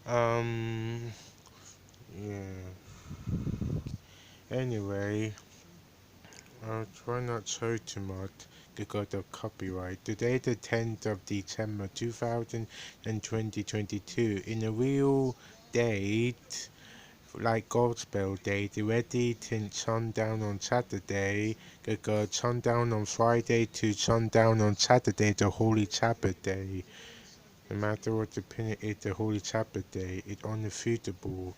Um, yeah. Anyway, I'll try not so too much because of copyright. Today, the 10th of December 2022, in a real date, like Gospel Day, already since sundown on Saturday, because sundown on Friday to sundown on Saturday, the Holy Sabbath Day. No matter what the opinion is, the Holy Sabbath Day is unrefutable.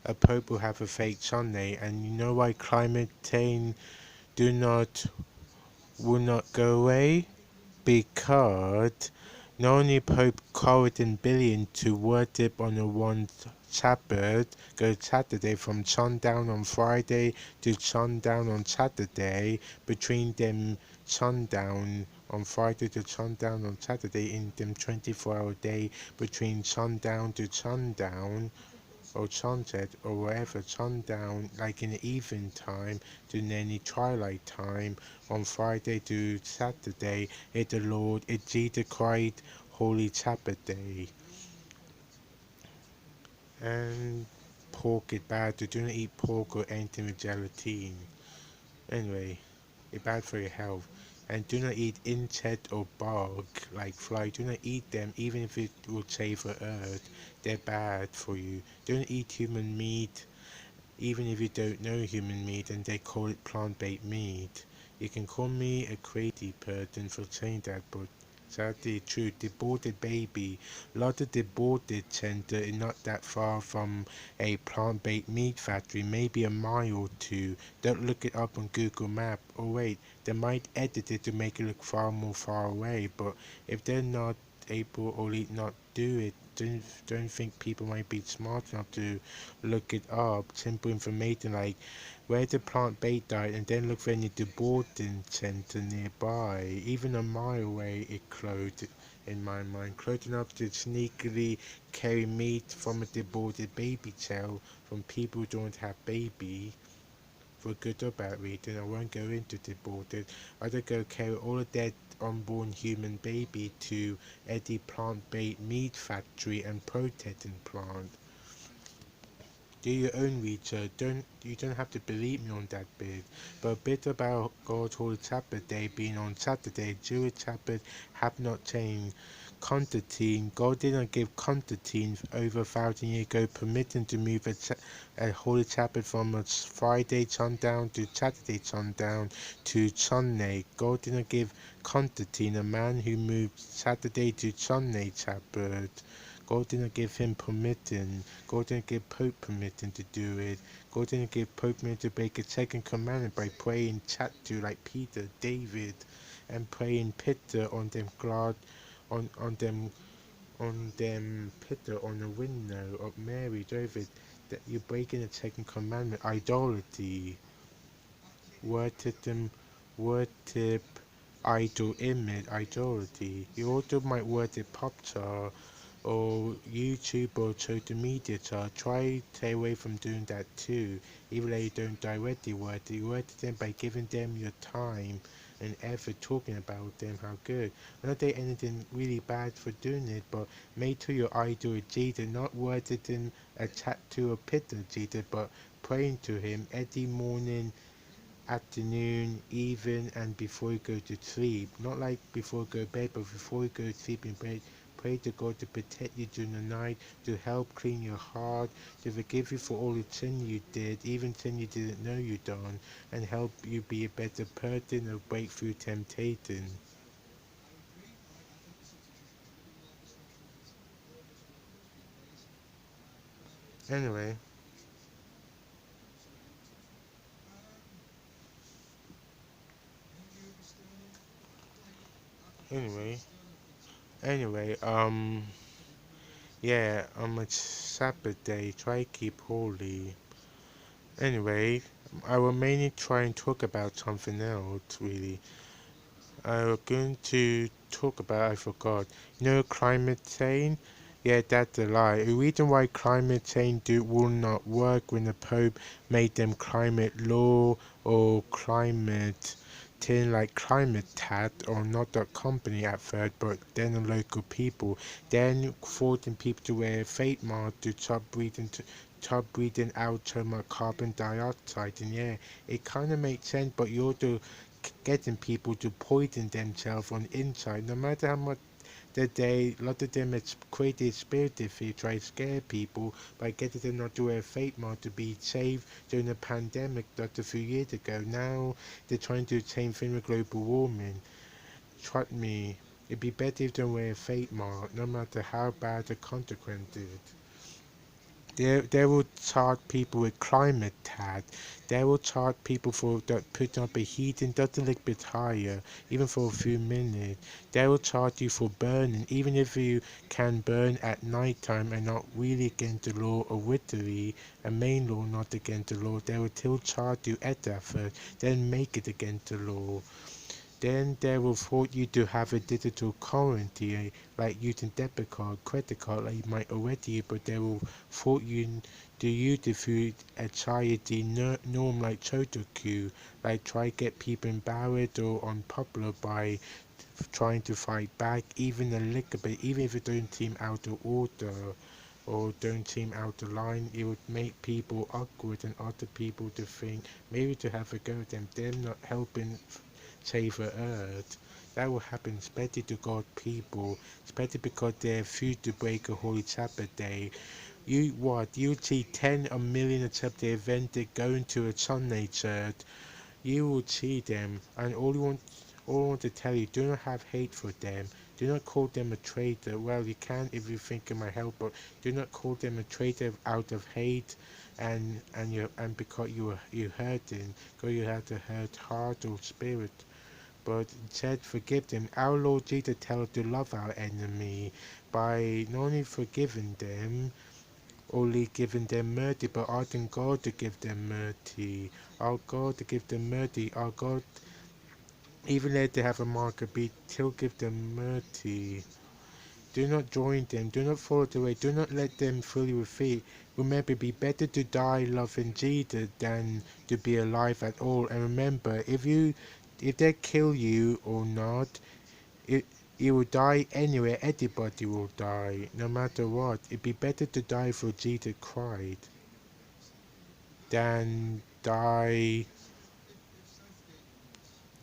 A pope will have a fake Sunday, and you know why climate change do not will not go away? Because not only Pope Corridon billion to worship on a one Sabbath, go Saturday from sundown on Friday to sundown on Saturday, between them sundown on Friday to sundown on Saturday in them 24-hour day between sundown to sundown or sunset or wherever sundown like in the evening time to any twilight time on Friday to Saturday is the Lord is Jesus Christ Holy Sabbath Day. And pork is bad, so do not eat pork or anything with gelatin. Anyway, it's bad for your health. And do not eat insect or bug like fly. Do not eat them even if it will save the earth. They're bad for you. Don't eat human meat even if you don't know human meat and they call it plant-based meat. You can call me a crazy person for saying that, but sadly true. Deported baby. A lot of deported center is not that far from a plant-based meat factory, maybe a mile or two. Don't look it up on Google Map. Oh wait, they might edit it to make it look far more far away, but if they're not able or not do it, don't think people might be smart enough to look it up. Simple information like where the plant-based diet and then look for any deboarding center nearby. Even a mile away it closed in my mind. Close enough to sneakily carry meat from a deboarded baby cell from people who don't have baby. For good or bad reason, I won't go into deboarded. I'd go carry all of dead unborn human baby to any plant-based meat factory and processing plant. Do your own research. You don't have to believe me on that bit. But a bit about God's Holy Sabbath Day being on Saturday. Jewish Sabbath have not changed. Constantine, God did not give Constantine over 1,000 years ago permission to move a Holy Sabbath from a Friday sundown to Saturday sundown to Sunday. God did not give Constantine, a man who moved Saturday to Sunday Sabbath. God didn't give him permission. God didn't give Pope permission to do it. God didn't give Pope permission to break a second commandment by praying chapter like Peter, David, and praying Peter on them glad on them Peter on the window of Mary, David, that you're breaking the second commandment, idolatry. Worship them, worship idol image, idolatry. You also might worship pop star or YouTube or social media, so try to stay away from doing that too. Even though you don't directly work, you work them by giving them your time and effort talking about them, how good. I'm not saying anything really bad for doing it, but make sure your idol is Jesus, not worshiping a tattoo or picture of Jesus, but praying to him every morning, afternoon, even, and before you go to sleep. Not like before you go to bed, but before you go to sleep in bed. Pray to God to protect you during the night, to help clean your heart, to forgive you for all the sin you did, even sin you didn't know you done, and help you be a better person or break through temptation. Anyway, anyway, anyway, yeah, on a Sabbath day, try to keep holy. Anyway, I will mainly try and talk about something else, really. I'm going to talk about, I forgot. You know, climate change? Yeah, that's a lie. The reason why climate change will not work when the Pope made them climate law or climate tin like Climate Tat or not a company at first, but then the local people, then forcing people to wear fake masks to stop breathing out so much carbon dioxide. And yeah, it kind of makes sense, but you're also getting people to poison themselves on the inside, no matter how much that they, a lot of them it's created spirit if you try to scare people by getting them not to wear a fake mask to be safe during the pandemic that a few years ago. Now they're trying to do the same thing with global warming. Trust me, it'd be better if they don't wear a fake mask, no matter how bad the consequences. They will charge people with climate tag. They will charge people for that putting up a heating just a little bit higher, even for a few minutes. They will charge you for burning, even if you can burn at night time and not really against the law of witchery, a main law not against the law. They will still charge you at that first, then make it against the law. Then they will force you to have a digital currency, like using debit card, credit card, like you might already, but they will force you to use it through a charity norm like Chotoku, like try get people embarrassed or unpopular by trying to fight back, even a little bit, even if it don't seem out of order or don't seem out of line, it would make people awkward and other people to think maybe to have a go at them not helping save the earth. That will happen especially to God people, especially because they refuse to break a holy Sabbath day. You what? You see 10 a million except the event they going to a Sunday church. You will see them, and all I want to tell you, do not have hate for them. Do not call them a traitor. Well, you can if you think it might help, but do not call them a traitor out of hate, and because you hurting, because you have to hurt heart or spirit. But instead forgive them. Our Lord Jesus tells us to love our enemy by not only forgiving them, only giving them mercy, but asking God to give them mercy. Our God to give them mercy. Our God, even though they have a marker beat, still give them mercy. Do not join them. Do not follow the way. Do not let them fill you with fear. Remember, it be better to die loving Jesus than to be alive at all. And remember, if they kill you or not, it, you will die anyway. Everybody will die, no matter what. It'd be better to die for Jesus Christ than die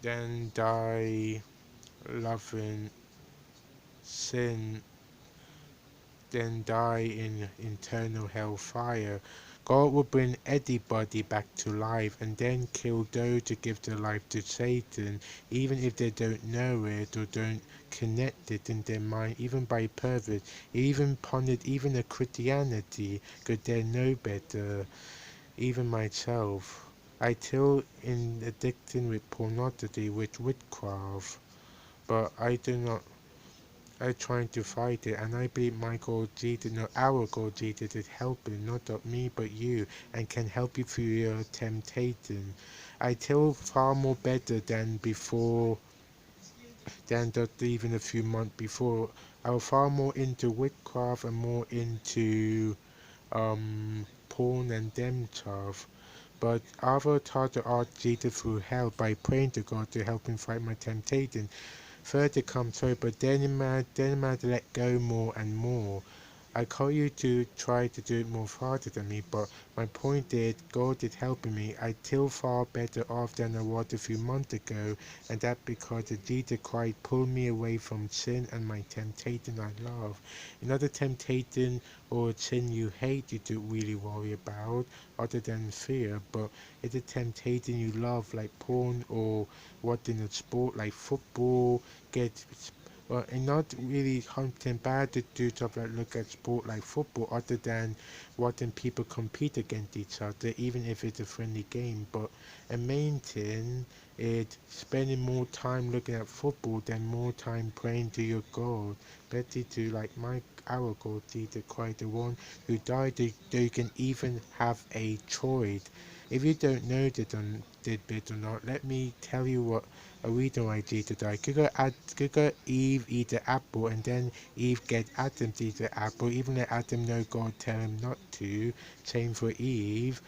than die loving sin, than die in eternal hellfire. God will bring everybody back to life and then kill those to give their life to Satan, even if they don't know it or don't connect it in their mind, even by purpose, even upon it, even a Christianity, because they know better, even myself. I still in addicting with pornography, with witchcraft, but I do not are trying to fight it, and I believe my God Jesus, no, our God Jesus is helping, not of me but you, and can help you through your temptation. I feel far more better than before, than just even a few months before. I was far more into witchcraft and more into porn and them stuff. But after I tried to ask Jesus through help by praying to God to help him fight my temptation, further come through, but then I had to let go more and more. I call you to try to do it more faster than me, but my point is, God is helping me. I feel far better off than I was a few months ago, and that because the Jesus Christ pulled me away from sin and my temptation I love. Another temptation or sin you hate you to really worry about, other than fear, but it's a temptation you love, like porn or what in a sport like football, get well, and not really something bad to do stuff like look at sport like football other than watching people compete against each other, even if it's a friendly game. But a main thing is spending more time looking at football than more time praying to your God. Better to like our God, Jesus Christ, the one who died so you can even have a choice. If you don't know that did bit or not, let me tell you what a reason why Jesus died. Could Eve eat the apple and then Eve get Adam to eat the apple, even though Adam know God tell him not to. Same for Eve.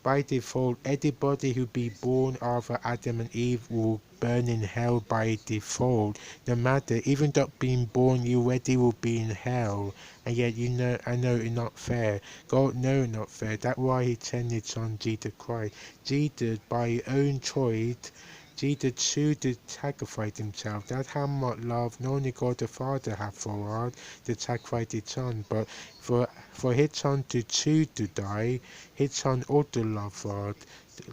By default, anybody who be born after Adam and Eve will burn in hell by default. No matter, even though being born, you already will be in hell. And yet, you know, I know it's not fair. God know not fair. That's why He sent His Son Jesus Christ. Jesus, by His own choice, Jesus chose to sacrifice Himself. That's how much love not only God the Father had for us to sacrifice His Son, but for His Son to choose to die. His Son also loved us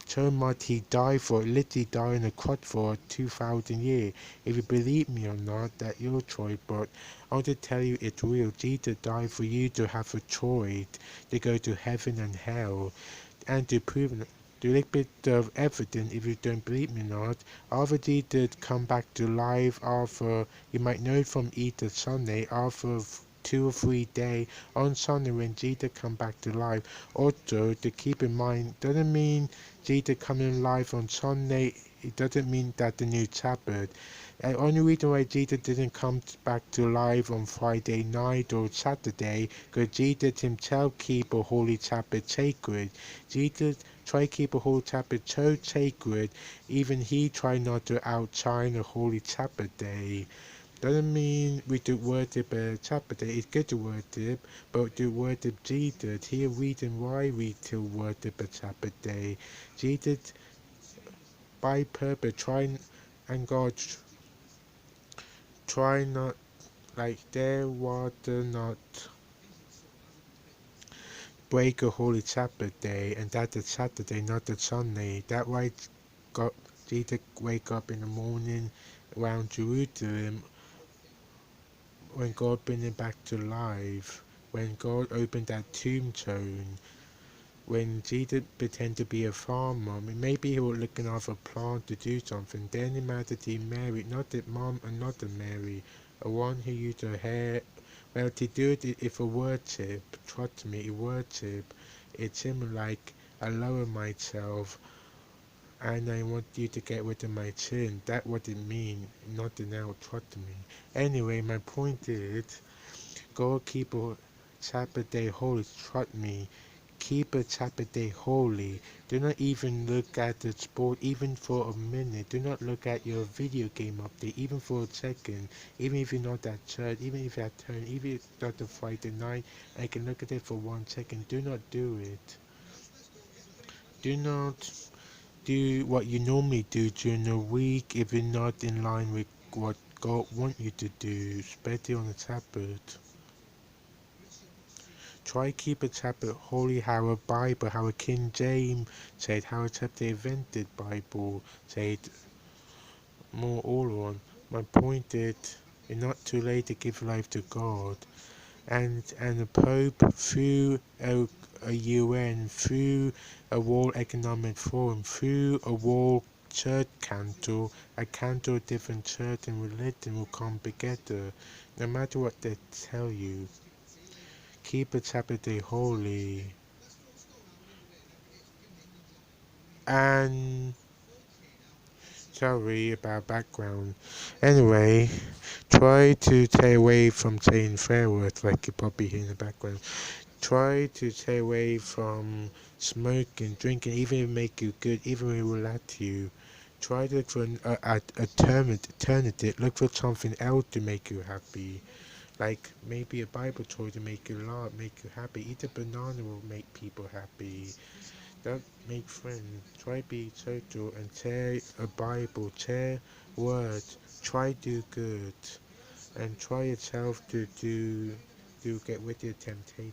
so much He died for, literally died on the cross for 2,000 years. If you believe me or not, that's your choice, but I want to tell you it's real. Jesus died for you to have a choice to go to heaven and hell, and to prove the little bit of evidence, if you don't believe me or not, after Jesus come back to life, after, you might know it from Easter Sunday, after 2 or 3 days on Sunday when Jesus come back to life. Also, to keep in mind, doesn't mean Jesus coming live on Sunday, it doesn't mean that the new Sabbath. The only reason why Jesus didn't come back to life on Friday night or Saturday, because Jesus himself keep a holy Sabbath sacred. Jesus tried to keep a holy Sabbath so sacred, even he tried not to outshine a holy Sabbath day. Doesn't mean we do worship a Sabbath day. It's good to worship, but to worship Jesus. Here reason why we still worship a Sabbath day. Jesus, by purpose, and God try not, like there was not break a holy Sabbath day, and that's a Saturday, not a Sunday. That why God, Jesus wake up in the morning around Jerusalem when God bring him back to life, when God opened that tombstone, when Jesus pretended to be a farmer. I mean, maybe he was looking after a plant to do something. Then he married Mary, not the mom and not the Mary, a one who used her hair. Well, to do it if a worship, trust me, a worship, it's similar like I lower myself and I want you to get rid of my sin. That's what it means, nothing else, trust me. Anyway, my point is, God keep a Sabbath day holy, trust me. Keep a Sabbath day holy. Do not even look at the sport even for a minute. Do not look at your video game update even for a second. Even if you're not at church, even if you're at turn, even if it's not the Friday night, I can look at it for 1 second. Do not do it. Do not do what you normally do during the week if you're not in line with what God wants you to do, especially on the Sabbath. Try keep a Sabbath holy how a Bible, how a King James said, how a Sabbath invented Bible said, more all on. My point is, it's not too late to give life to God. And the Pope, through a UN, through a World Economic Forum, through a World Church Council, a council of different church and religion will come together, no matter what they tell you. Keep a Sabbath day holy. And sorry about background. Anyway, try to stay away from saying fair words like you probably hear in the background. Try to stay away from smoking, drinking, even if it make you good, even if it will relax you. Try to look for an alternative. Look for something else to make you happy. Like maybe a Bible story to make you laugh, make you happy. Eat a banana will make people happy. Don't make friends. Try be social and share a Bible, share words. Try do good and try yourself to get rid of temptation.